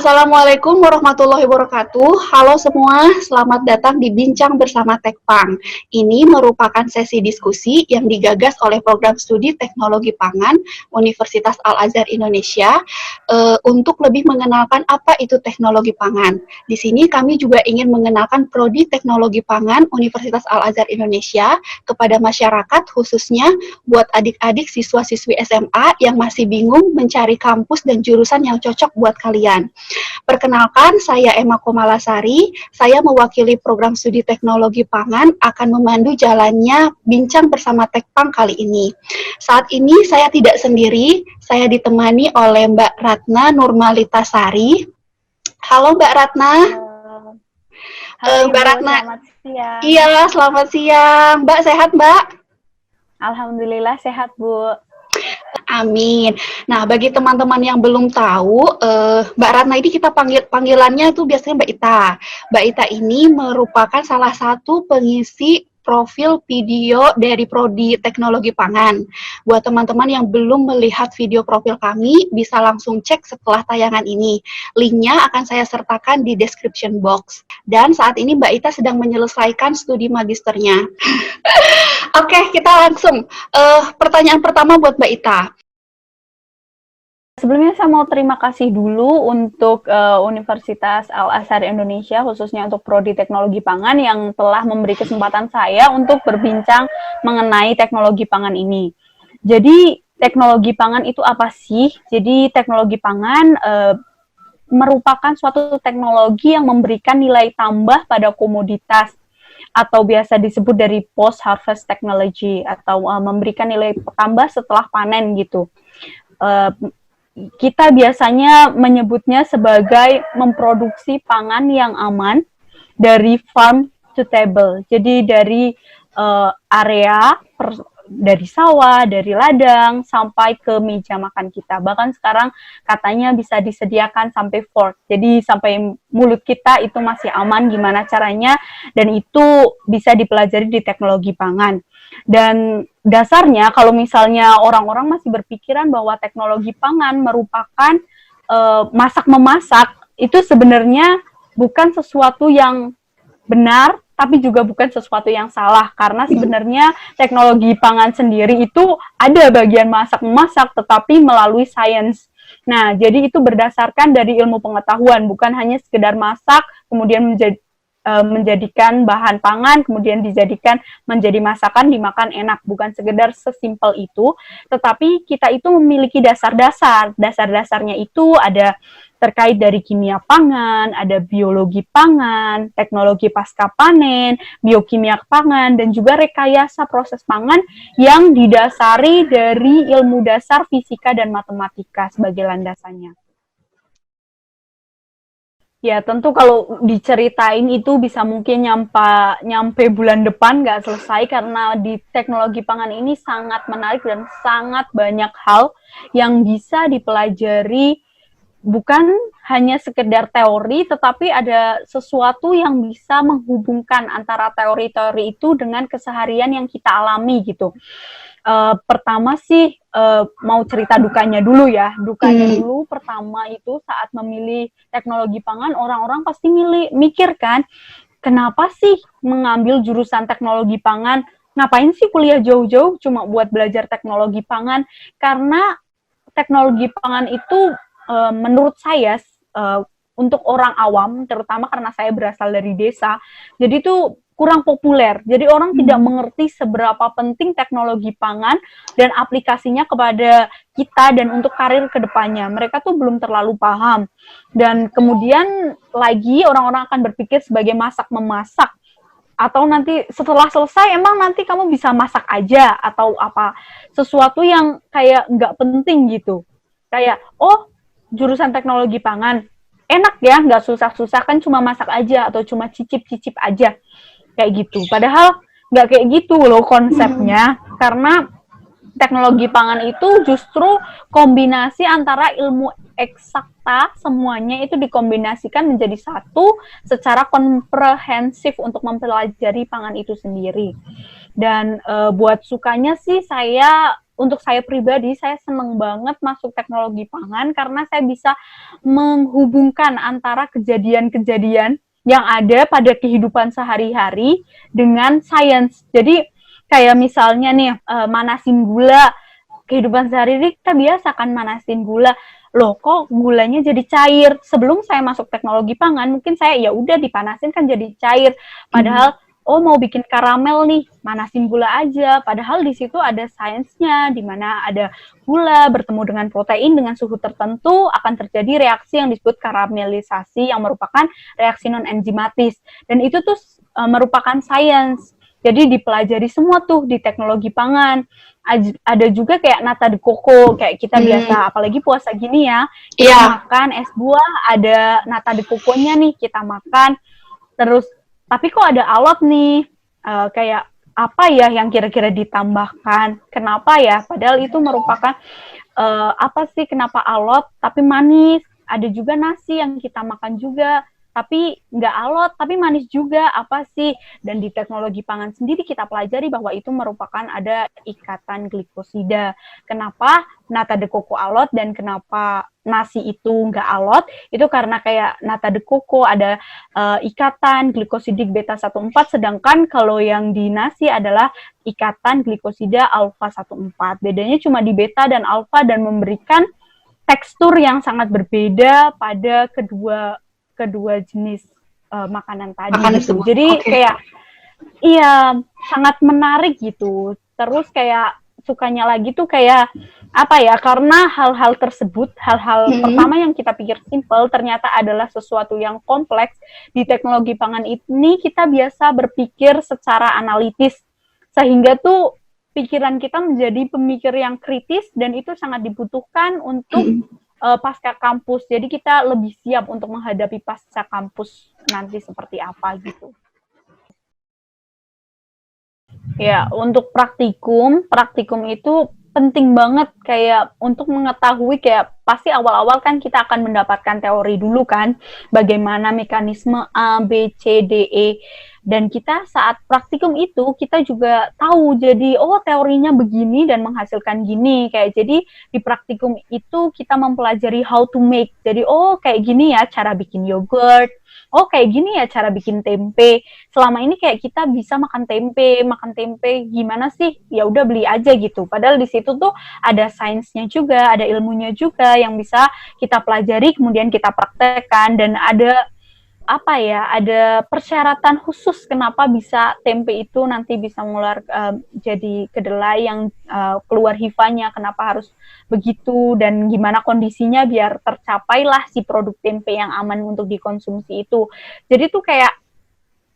Assalamualaikum warahmatullahi wabarakatuh. Halo semua, selamat datang di Bincang Bersama Tekpang. Ini merupakan sesi diskusi yang digagas oleh Program Studi Teknologi Pangan Universitas Al-Azhar Indonesia untuk lebih mengenalkan apa itu teknologi pangan. Di sini kami juga ingin mengenalkan Prodi Teknologi Pangan Universitas Al-Azhar Indonesia kepada masyarakat, khususnya buat adik-adik siswa-siswi SMA yang masih bingung mencari kampus dan jurusan yang cocok buat kalian. Perkenalkan, saya Emma Komalasari. Saya mewakili program studi teknologi pangan akan memandu jalannya bincang bersama Tekpang kali ini. Saat ini saya tidak sendiri, saya ditemani oleh Mbak Ratna Nurmalitasari. Halo Mbak Ratna. Halo Mbak Ibu, Ratna. selamat siang. Iya, selamat siang. Mbak sehat Mbak? Alhamdulillah sehat Bu. Amin. Nah, bagi teman-teman yang belum tahu, Mbak Ratna ini kita panggilannya itu biasanya Mbak Ita. Mbak Ita ini merupakan salah satu pengisi profil video dari Prodi Teknologi Pangan. Buat teman-teman yang belum melihat video profil kami, bisa langsung cek setelah tayangan ini. Linknya akan saya sertakan di description box. Dan saat ini Mbak Ita sedang menyelesaikan studi magisternya. Oke, kita langsung. Pertanyaan pertama buat Mbak Ita. Sebelumnya saya mau terima kasih dulu untuk Universitas Al-Azhar Indonesia, khususnya untuk Prodi Teknologi Pangan yang telah memberi kesempatan saya untuk berbincang mengenai teknologi pangan ini. Jadi, teknologi pangan itu apa sih? Jadi, teknologi pangan merupakan suatu teknologi yang memberikan nilai tambah pada komoditas atau biasa disebut dari post-harvest technology atau memberikan nilai tambah setelah panen gitu. Kita biasanya menyebutnya sebagai memproduksi pangan yang aman dari farm to table. Jadi dari area dari sawah, dari ladang sampai ke meja makan kita. Bahkan sekarang katanya bisa disediakan sampai fork. Jadi sampai mulut kita itu masih aman gimana caranya, dan itu bisa dipelajari di teknologi pangan. Dan dasarnya kalau misalnya orang-orang masih berpikiran bahwa teknologi pangan merupakan masak-memasak, itu sebenarnya bukan sesuatu yang benar, tapi juga bukan sesuatu yang salah, karena sebenarnya teknologi pangan sendiri itu ada bagian masak-memasak, tetapi melalui sains. Nah, jadi itu berdasarkan dari ilmu pengetahuan, bukan hanya sekedar masak, kemudian menjadikan bahan pangan, kemudian dijadikan menjadi masakan, dimakan enak. Bukan sekedar sesimpel itu, tetapi kita itu memiliki dasar-dasar. Dasar-dasarnya itu ada terkait dari kimia pangan, ada biologi pangan, teknologi pasca panen, biokimia pangan, dan juga rekayasa proses pangan yang didasari dari ilmu dasar fisika dan matematika sebagai landasannya. Ya, tentu kalau diceritain itu bisa mungkin nyampe bulan depan nggak selesai, karena di teknologi pangan ini sangat menarik dan sangat banyak hal yang bisa dipelajari, bukan hanya sekedar teori, tetapi ada sesuatu yang bisa menghubungkan antara teori-teori itu dengan keseharian yang kita alami gitu. Pertama sih mau cerita dukanya dulu ya. Dukanya dulu pertama itu saat memilih teknologi pangan, orang-orang pasti mikir kan, kenapa sih mengambil jurusan teknologi pangan? Ngapain sih kuliah jauh-jauh cuma buat belajar teknologi pangan? Karena teknologi pangan itu menurut saya untuk orang awam, terutama karena saya berasal dari desa, jadi itu kurang populer. Jadi orang tidak mengerti seberapa penting teknologi pangan dan aplikasinya kepada kita dan untuk karir kedepannya. Mereka tuh belum terlalu paham. Dan kemudian lagi orang-orang akan berpikir sebagai masak-memasak. Atau nanti setelah selesai emang nanti kamu bisa masak aja atau apa. Sesuatu yang kayak nggak penting gitu. Kayak, oh jurusan teknologi pangan, enak ya, nggak susah-susah, kan cuma masak aja atau cuma cicip-cicip aja. Kayak gitu. Padahal nggak kayak gitu loh konsepnya, karena teknologi pangan itu justru kombinasi antara ilmu eksakta, semuanya itu dikombinasikan menjadi satu secara komprehensif untuk mempelajari pangan itu sendiri. Dan buat sukanya sih saya untuk saya pribadi, saya seneng banget masuk teknologi pangan karena saya bisa menghubungkan antara kejadian-kejadian yang ada pada kehidupan sehari-hari dengan sains. Jadi kayak misalnya nih manasin gula, kehidupan sehari-hari kita biasa kan manasin gula. Loh, kok gulanya jadi cair? Sebelum saya masuk teknologi pangan, mungkin saya ya udah dipanasin kan jadi cair. Padahal oh mau bikin karamel nih, manasin gula aja. Padahal di situ ada sainsnya, di mana ada gula bertemu dengan protein dengan suhu tertentu akan terjadi reaksi yang disebut karamelisasi yang merupakan reaksi non enzimatis. Dan itu tuh merupakan sains. Jadi dipelajari semua tuh di teknologi pangan. Ada juga kayak nata de coco, kayak kita biasa, apalagi puasa gini ya, kita makan es buah, ada nata de coco-nya nih, kita makan. Terus tapi kok ada alot nih, kayak apa ya yang kira-kira ditambahkan? Kenapa ya? Padahal itu merupakan apa sih kenapa alot tapi manis? Ada juga nasi yang kita makan juga, tapi nggak alot, tapi manis juga. Apa sih? Dan di teknologi pangan sendiri kita pelajari bahwa itu merupakan ada ikatan glikosida. Kenapa nata de coco alot dan kenapa nasi itu nggak alot? Itu karena kayak nata de coco ada ikatan glikosidik beta 14, sedangkan kalau yang di nasi adalah ikatan glikosida alfa 14. Bedanya cuma di beta dan alfa dan memberikan tekstur yang sangat berbeda pada kedua jenis makanan tadi gitu. Jadi kayak iya sangat menarik gitu. Terus kayak sukanya lagi tuh kayak apa ya, karena hal-hal tersebut, hal-hal pertama yang kita pikir simple ternyata adalah sesuatu yang kompleks. Di teknologi pangan ini kita biasa berpikir secara analitis sehingga tuh pikiran kita menjadi pemikir yang kritis dan itu sangat dibutuhkan untuk pasca kampus. Jadi kita lebih siap untuk menghadapi pasca kampus nanti seperti apa gitu. Ya, untuk praktikum itu penting banget kayak untuk mengetahui kayak pasti awal-awal kan kita akan mendapatkan teori dulu kan, bagaimana mekanisme A, B, C, D, E. Dan kita saat praktikum itu kita juga tahu jadi oh teorinya begini dan menghasilkan gini. Kayak jadi di praktikum itu kita mempelajari how to make. Jadi oh kayak gini ya cara bikin yogurt. Oh kayak gini ya cara bikin tempe. Selama ini kayak kita bisa makan tempe gimana sih? Ya udah beli aja gitu. Padahal di situ tuh ada sainsnya juga, ada ilmunya juga yang bisa kita pelajari kemudian kita praktekkan dan ada apa ya, ada persyaratan khusus kenapa bisa tempe itu nanti bisa mengeluar jadi kedelai yang keluar hifanya, kenapa harus begitu dan gimana kondisinya biar tercapailah si produk tempe yang aman untuk dikonsumsi itu. Jadi tuh kayak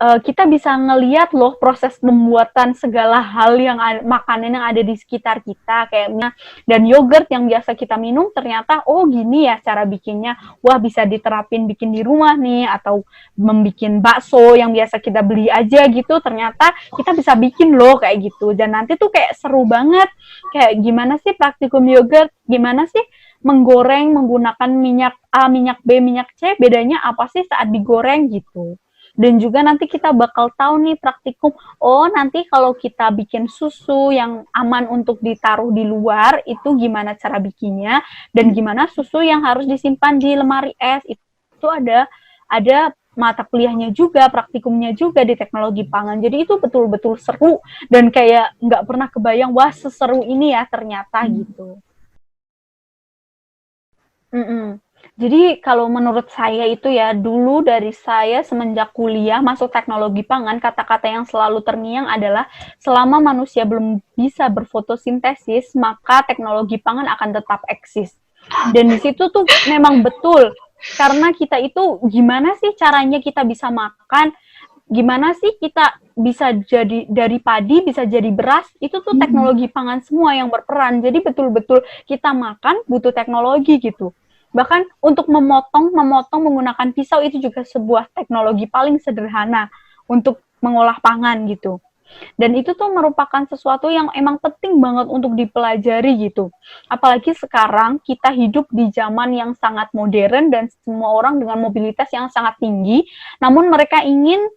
kita bisa ngelihat loh proses pembuatan segala hal yang makanan yang ada di sekitar kita kayaknya, dan yogurt yang biasa kita minum ternyata oh gini ya cara bikinnya, wah bisa diterapin bikin di rumah nih, atau membikin bakso yang biasa kita beli aja gitu ternyata kita bisa bikin loh kayak gitu. Dan nanti tuh kayak seru banget kayak gimana sih praktikum yogurt, gimana sih menggoreng menggunakan minyak A, minyak B, minyak C, bedanya apa sih saat digoreng gitu. Dan juga nanti kita bakal tahu nih praktikum, oh nanti kalau kita bikin susu yang aman untuk ditaruh di luar, itu gimana cara bikinnya, dan gimana susu yang harus disimpan di lemari es, itu ada mata kuliahnya juga, praktikumnya juga di teknologi pangan. Jadi itu betul-betul seru, dan kayak nggak pernah kebayang, wah seseru ini ya ternyata gitu. Jadi kalau menurut saya itu ya, dulu dari saya semenjak kuliah masuk teknologi pangan, kata-kata yang selalu terngiang adalah selama manusia belum bisa berfotosintesis, maka teknologi pangan akan tetap eksis. Dan di situ tuh memang betul, karena kita itu gimana sih caranya kita bisa makan, gimana sih kita bisa jadi dari padi bisa jadi beras, itu tuh teknologi pangan semua yang berperan. Jadi betul-betul kita makan butuh teknologi gitu. Bahkan untuk memotong menggunakan pisau itu juga sebuah teknologi paling sederhana untuk mengolah pangan gitu. Dan itu tuh merupakan sesuatu yang emang penting banget untuk dipelajari gitu. Apalagi sekarang kita hidup di zaman yang sangat modern dan semua orang dengan mobilitas yang sangat tinggi, namun mereka ingin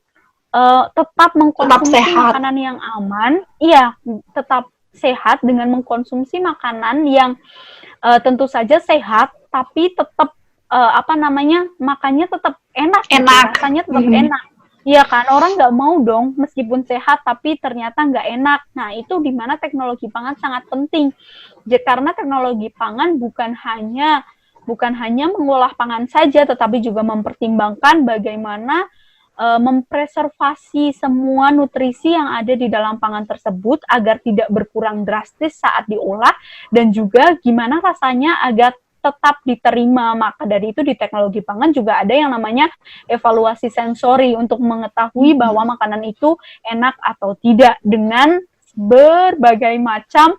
tetap mengkonsumsi makanan yang aman, iya, tetap sehat dengan mengkonsumsi makanan yang tentu saja sehat, tapi tetap makannya tetap enak, gitu, rasanya tetap enak. Iya kan, orang nggak mau dong meskipun sehat tapi ternyata nggak enak. Nah, itu di mana teknologi pangan sangat penting. Karena teknologi pangan bukan hanya mengolah pangan saja, tetapi juga mempertimbangkan bagaimana mempreservasi semua nutrisi yang ada di dalam pangan tersebut agar tidak berkurang drastis saat diolah, dan juga gimana rasanya agar tetap diterima. Maka dari itu di teknologi pangan juga ada yang namanya evaluasi sensori untuk mengetahui bahwa makanan itu enak atau tidak dengan berbagai macam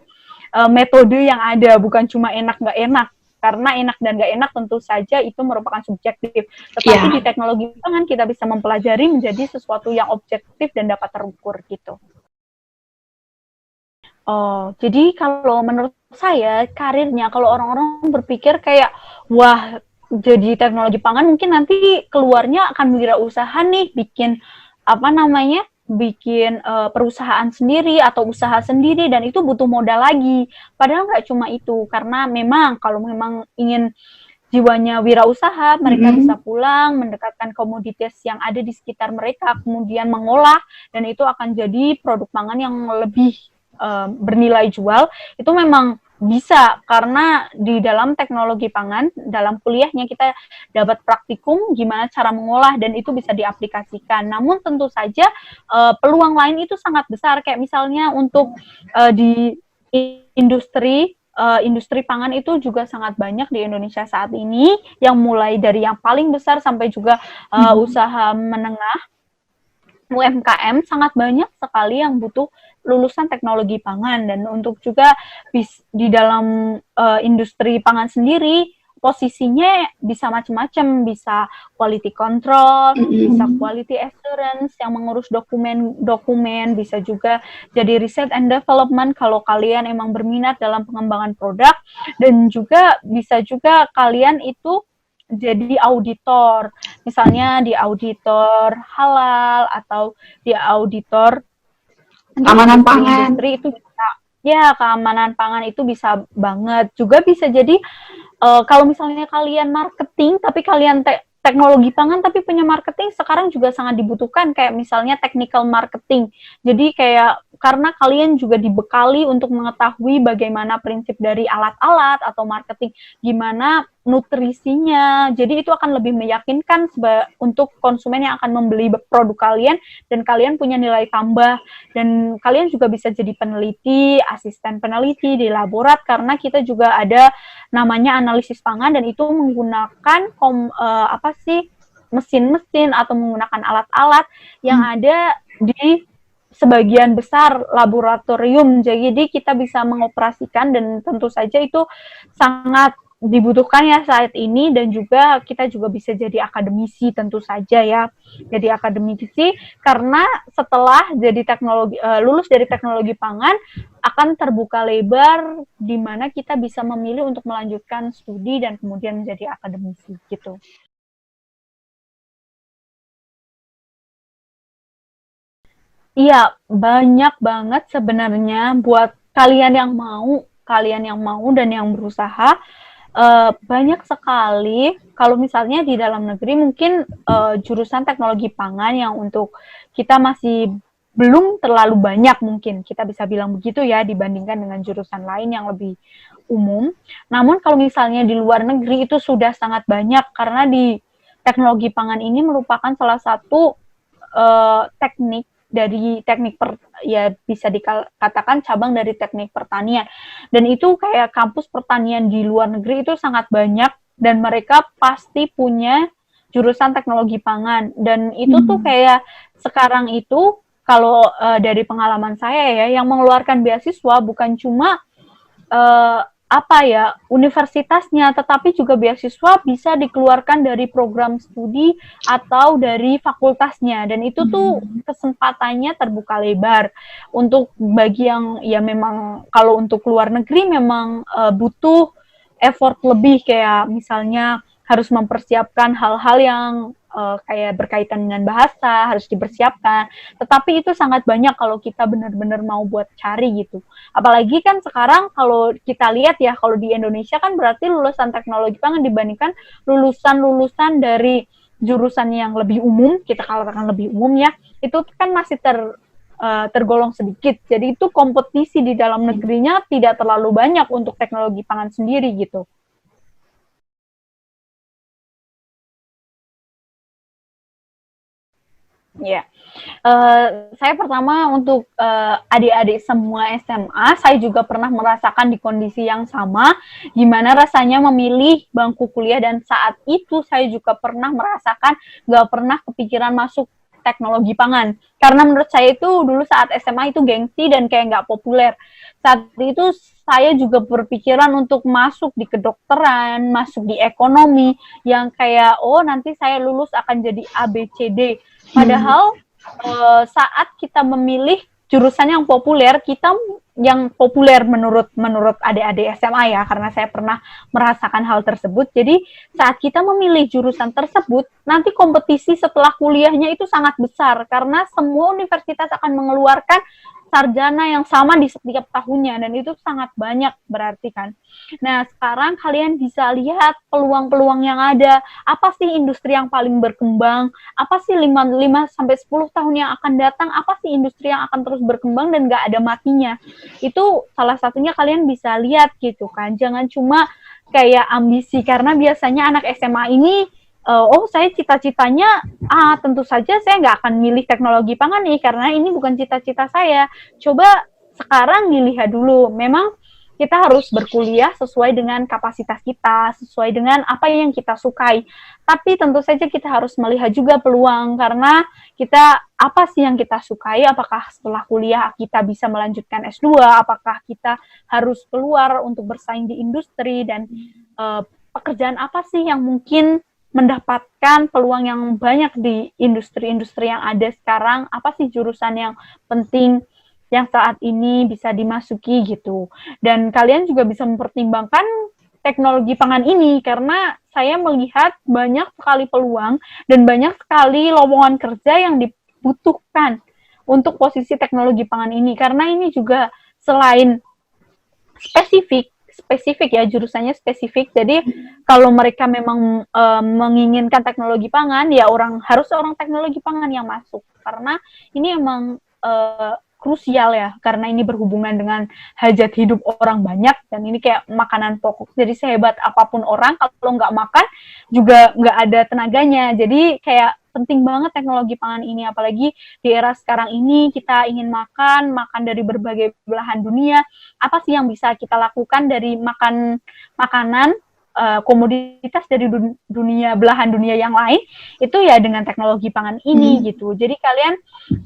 metode yang ada, bukan cuma enak nggak enak. Karena enak dan nggak enak tentu saja itu merupakan subjektif. Tetapi di teknologi pangan kita bisa mempelajari menjadi sesuatu yang objektif dan dapat terukur gitu. Oh, jadi kalau menurut saya karirnya, kalau orang-orang berpikir kayak, wah, jadi teknologi pangan mungkin nanti keluarnya akan wirausaha nih, bikin perusahaan sendiri atau usaha sendiri, dan itu butuh modal lagi. Padahal nggak cuma itu, karena memang kalau memang ingin jiwanya wirausaha, mereka bisa pulang, mendekatkan komoditas yang ada di sekitar mereka, kemudian mengolah, dan itu akan jadi produk pangan yang lebih bernilai jual. Itu memang bisa, karena di dalam teknologi pangan, dalam kuliahnya kita dapat praktikum gimana cara mengolah, dan itu bisa diaplikasikan. Namun tentu saja peluang lain itu sangat besar, kayak misalnya untuk di industri pangan itu juga sangat banyak di Indonesia saat ini, yang mulai dari yang paling besar sampai juga usaha menengah, UMKM, sangat banyak sekali yang butuh lulusan teknologi pangan. Dan untuk juga di dalam industri pangan sendiri, posisinya bisa macam-macam, bisa quality control, bisa quality assurance yang mengurus dokumen, bisa juga jadi research and development kalau kalian emang berminat dalam pengembangan produk, dan juga bisa juga kalian itu jadi auditor, misalnya di auditor halal atau di auditor keamanan pangan. Industri itu bisa, ya, keamanan pangan itu bisa banget. Juga bisa jadi kalau misalnya kalian marketing tapi kalian teknologi pangan tapi punya marketing, sekarang juga sangat dibutuhkan, kayak misalnya technical marketing. Jadi kayak karena kalian juga dibekali untuk mengetahui bagaimana prinsip dari alat-alat atau marketing, gimana nutrisinya. Jadi itu akan lebih meyakinkan untuk konsumen yang akan membeli produk kalian, dan kalian punya nilai tambah. Dan kalian juga bisa jadi peneliti, asisten peneliti di laborat, karena kita juga ada namanya analisis pangan, dan itu menggunakan mesin-mesin atau menggunakan alat-alat yang ada di sebagian besar laboratorium. Jadi kita bisa mengoperasikan, dan tentu saja itu sangat dibutuhkan ya saat ini. Dan juga kita juga bisa jadi akademisi, tentu saja ya, jadi akademisi, karena setelah jadi lulus dari teknologi pangan akan terbuka lebar di mana kita bisa memilih untuk melanjutkan studi dan kemudian menjadi akademisi gitu. Iya, banyak banget sebenarnya buat kalian yang mau dan yang berusaha. Banyak sekali. Kalau misalnya di dalam negeri mungkin jurusan teknologi pangan yang untuk kita masih belum terlalu banyak, mungkin kita bisa bilang begitu ya, dibandingkan dengan jurusan lain yang lebih umum. Namun kalau misalnya di luar negeri itu sudah sangat banyak, karena di teknologi pangan ini merupakan salah satu teknik bisa dikatakan cabang dari teknik pertanian. Dan itu kayak kampus pertanian di luar negeri itu sangat banyak, dan mereka pasti punya jurusan teknologi pangan. Dan itu tuh kayak sekarang itu kalau dari pengalaman saya ya, yang mengeluarkan beasiswa bukan cuma universitasnya, tetapi juga beasiswa bisa dikeluarkan dari program studi atau dari fakultasnya. Dan itu tuh kesempatannya terbuka lebar. Untuk bagi yang ya memang kalau untuk luar negeri memang butuh effort lebih, kayak misalnya harus mempersiapkan hal-hal yang kayak berkaitan dengan bahasa harus dipersiapkan. Tetapi itu sangat banyak kalau kita benar-benar mau buat cari gitu. Apalagi kan sekarang kalau kita lihat ya, kalau di Indonesia kan berarti lulusan teknologi pangan dibandingkan lulusan-lulusan dari jurusan yang lebih umum, kita katakan lebih umum ya, itu kan masih tergolong sedikit. Jadi itu kompetisi di dalam negerinya tidak terlalu banyak untuk teknologi pangan sendiri gitu. Ya, saya pertama untuk adik-adik semua SMA, saya juga pernah merasakan di kondisi yang sama, gimana rasanya memilih bangku kuliah, dan saat itu saya juga pernah merasakan gak pernah kepikiran masuk teknologi pangan. Karena menurut saya itu dulu saat SMA itu gengsi dan kayak gak populer. Saat itu saya juga berpikiran untuk masuk di kedokteran, masuk di ekonomi, yang kayak, oh nanti saya lulus akan jadi ABCD. Padahal saat kita memilih jurusan yang populer, kita yang populer menurut adik-adik SMA ya, karena saya pernah merasakan hal tersebut. Jadi saat kita memilih jurusan tersebut, nanti kompetisi setelah kuliahnya itu sangat besar karena semua universitas akan mengeluarkan sarjana yang sama di setiap tahunnya, dan itu sangat banyak berarti kan. Nah, sekarang kalian bisa lihat peluang-peluang yang ada. Apa sih industri yang paling berkembang? Apa sih 5-10 tahun yang akan datang? Apa sih industri yang akan terus berkembang dan gak ada matinya? Itu salah satunya kalian bisa lihat gitu kan. Jangan cuma kayak ambisi, karena biasanya anak SMA ini saya cita-citanya tentu saja saya nggak akan milih teknologi pangan nih karena ini bukan cita-cita saya. Coba sekarang dilihat dulu, memang kita harus berkuliah sesuai dengan kapasitas kita, sesuai dengan apa yang kita sukai. Tapi tentu saja kita harus melihat juga peluang, karena kita apa sih yang kita sukai, apakah setelah kuliah kita bisa melanjutkan S2, apakah kita harus keluar untuk bersaing di industri, dan pekerjaan apa sih yang mungkin mendapatkan peluang yang banyak di industri-industri yang ada sekarang, apa sih jurusan yang penting yang saat ini bisa dimasuki gitu. Dan kalian juga bisa mempertimbangkan teknologi pangan ini, karena saya melihat banyak sekali peluang dan banyak sekali lowongan kerja yang dibutuhkan untuk posisi teknologi pangan ini, karena ini juga selain spesifik ya, jurusannya spesifik. Jadi kalau mereka memang menginginkan teknologi pangan, ya harus orang teknologi pangan yang masuk, karena ini emang krusial ya, karena ini berhubungan dengan hajat hidup orang banyak, dan ini kayak makanan pokok. Jadi sehebat apapun orang, kalau nggak makan juga nggak ada tenaganya. Jadi kayak penting banget teknologi pangan ini, apalagi di era sekarang ini kita ingin makan dari berbagai belahan dunia. Apa sih yang bisa kita lakukan dari makanan komoditas dari belahan dunia yang lain, itu ya dengan teknologi pangan ini gitu. Jadi kalian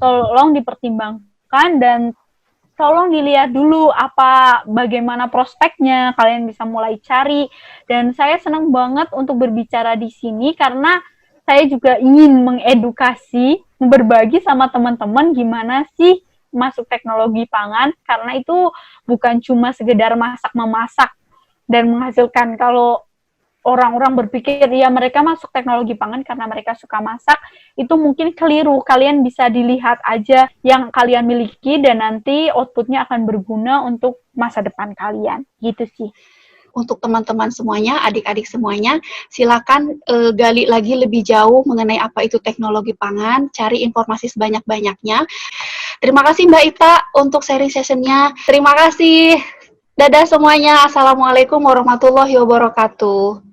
tolong dipertimbangkan dan tolong dilihat dulu bagaimana prospeknya, kalian bisa mulai cari. Dan saya senang banget untuk berbicara di sini karena saya juga ingin mengedukasi, berbagi sama teman-teman gimana sih masuk teknologi pangan, karena itu bukan cuma sekedar masak-memasak dan menghasilkan. Kalau orang-orang berpikir ya mereka masuk teknologi pangan karena mereka suka masak, itu mungkin keliru. Kalian bisa dilihat aja yang kalian miliki dan nanti outputnya akan berguna untuk masa depan kalian, gitu sih. Untuk teman-teman semuanya, adik-adik semuanya, silakan gali lagi lebih jauh mengenai apa itu teknologi pangan, cari informasi sebanyak-banyaknya. Terima kasih Mbak Ita untuk sharing sessionnya. Terima kasih. Dadah semuanya. Assalamualaikum warahmatullahi wabarakatuh.